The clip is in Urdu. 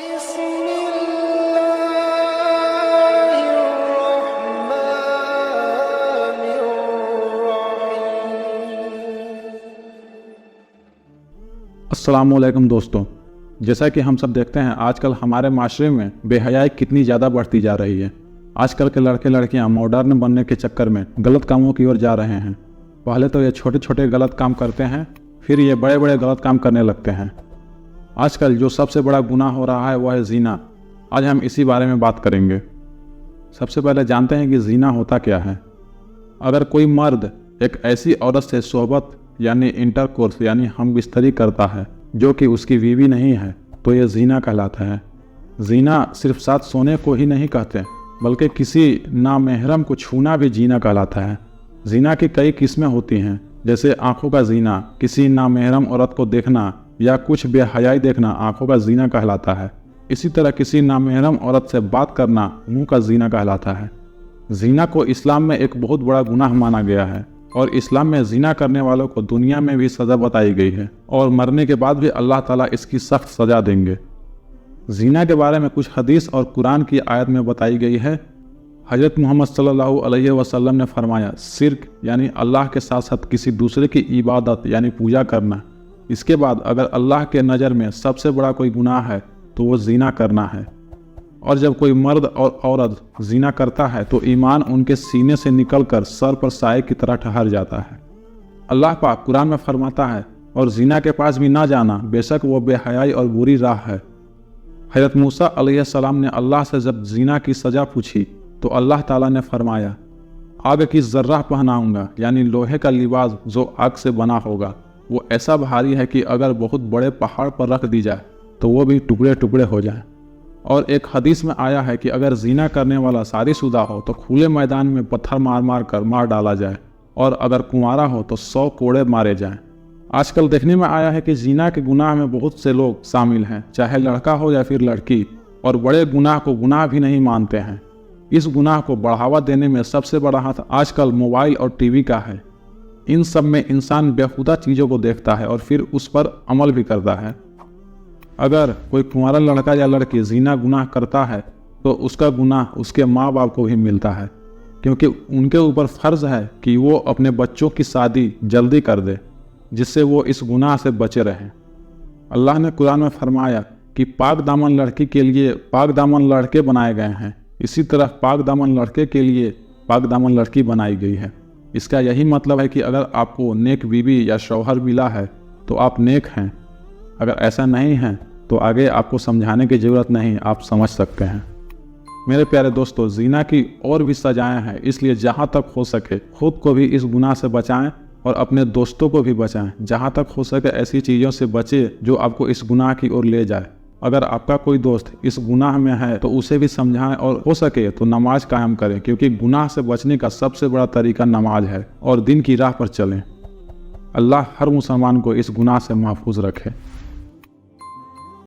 بسم الله الرحمن الرحيم۔ السلام علیکم دوستوں، جیسا کہ ہم سب دیکھتے ہیں آج کل ہمارے معاشرے میں بے حیائی کتنی زیادہ بڑھتی جا رہی ہے۔ آج کل کے لڑکے لڑکیاں ماڈرن بننے کے چکر میں غلط کاموں کی اور جا رہے ہیں۔ پہلے تو یہ چھوٹے چھوٹے غلط کام کرتے ہیں، پھر یہ بڑے بڑے غلط کام کرنے لگتے ہیں۔ آج کل جو سب سے بڑا گناہ ہو رہا ہے وہ ہے زنا۔ آج ہم اسی بارے میں بات کریں گے۔ سب سے پہلے جانتے ہیں کہ زنا ہوتا کیا ہے۔ اگر کوئی مرد ایک ایسی عورت سے صحبت یعنی انٹرکورس یعنی ہم بستری کرتا ہے جو کہ اس کی بیوی نہیں ہے تو یہ زنا کہلاتا ہے۔ زنا صرف ساتھ سونے کو ہی نہیں کہتے بلکہ کسی نامحرم کو چھونا بھی زنا کہلاتا ہے۔ زنا کی کئی قسمیں ہوتی ہیں، جیسے آنکھوں کا زنا، کسی نامحرم عورت کو دیکھنا یا کچھ بے حیائی دیکھنا آنکھوں کا زنا کہلاتا ہے۔ اسی طرح کسی نامحرم عورت سے بات کرنا منہ کا زنا کہلاتا ہے۔ زنا کو اسلام میں ایک بہت بڑا گناہ مانا گیا ہے اور اسلام میں زنا کرنے والوں کو دنیا میں بھی سزا بتائی گئی ہے اور مرنے کے بعد بھی اللہ تعالیٰ اس کی سخت سزا دیں گے۔ زنا کے بارے میں کچھ حدیث اور قرآن کی آیت میں بتائی گئی ہے۔ حضرت محمد صلی اللہ علیہ وسلم نے فرمایا، شرک یعنی اللہ کے ساتھ ساتھ کسی دوسرے کی عبادت یعنی پوجا کرنا۔ اس کے بعد اگر اللہ کے نظر میں سب سے بڑا کوئی گناہ ہے تو وہ زنا کرنا ہے۔ اور جب کوئی مرد اور عورت زنا کرتا ہے تو ایمان ان کے سینے سے نکل کر سر پر سائے کی طرح ٹھہر جاتا ہے۔ اللہ پاک قرآن میں فرماتا ہے، اور زنا کے پاس بھی نہ جانا، بے شک وہ بے حیائی اور بری راہ ہے۔ حضرت موسیٰ علیہ السلام نے اللہ سے جب زنا کی سزا پوچھی تو اللہ تعالیٰ نے فرمایا، آگ کی ذرہ پہناؤں گا، یعنی لوہے کا لباس جو آگ سے بنا ہوگا، وہ ایسا بھاری ہے کہ اگر بہت بڑے پہاڑ پر رکھ دی جائے تو وہ بھی ٹکڑے ٹکڑے ہو جائیں۔ اور ایک حدیث میں آیا ہے کہ اگر زنا کرنے والا شادی شدہ ہو تو کھلے میدان میں پتھر مار مار کر مار ڈالا جائے، اور اگر کنوارا ہو تو 100 کوڑے مارے جائیں۔ آج کل دیکھنے میں آیا ہے کہ زنا کے گناہ میں بہت سے لوگ شامل ہیں، چاہے لڑکا ہو یا پھر لڑکی، اور بڑے گناہ کو گناہ بھی نہیں مانتے ہیں۔ اس گناہ کو بڑھاوا دینے میں سب سے بڑا ہاتھ آج کل موبائل اور ٹی وی کا ہے۔ ان سب میں انسان بےخودہ چیزوں کو دیکھتا ہے اور پھر اس پر عمل بھی کرتا ہے۔ اگر کوئی کنوارا لڑکا یا لڑکی زنا گناہ کرتا ہے تو اس کا گناہ اس کے ماں باپ کو بھی ملتا ہے، کیونکہ ان کے اوپر فرض ہے کہ وہ اپنے بچوں کی شادی جلدی کر دے جس سے وہ اس گناہ سے بچے رہیں۔ اللہ نے قرآن میں فرمایا کہ پاک دامن لڑکی کے لیے پاک دامن لڑکے بنائے گئے ہیں، اسی طرح پاک دامن لڑکے کے لیے پاک دامن لڑکی بنائی گئی ہے۔ اس کا یہی مطلب ہے کہ اگر آپ کو نیک بیوی یا شوہر ملا ہے تو آپ نیک ہیں، اگر ایسا نہیں ہے تو آگے آپ کو سمجھانے کی ضرورت نہیں، آپ سمجھ سکتے ہیں۔ میرے پیارے دوستو، زنا کی اور بھی سزائیں ہیں، اس لیے جہاں تک ہو سکے خود کو بھی اس گناہ سے بچائیں اور اپنے دوستوں کو بھی بچائیں۔ جہاں تک ہو سکے ایسی چیزوں سے بچیں جو آپ کو اس گناہ کی اور لے جائے۔ اگر آپ کا کوئی دوست اس گناہ میں ہے تو اسے بھی سمجھائیں، اور ہو سکے تو نماز قائم کریں، کیونکہ گناہ سے بچنے کا سب سے بڑا طریقہ نماز ہے، اور دین کی راہ پر چلیں۔ اللہ ہر مسلمان کو اس گناہ سے محفوظ رکھے۔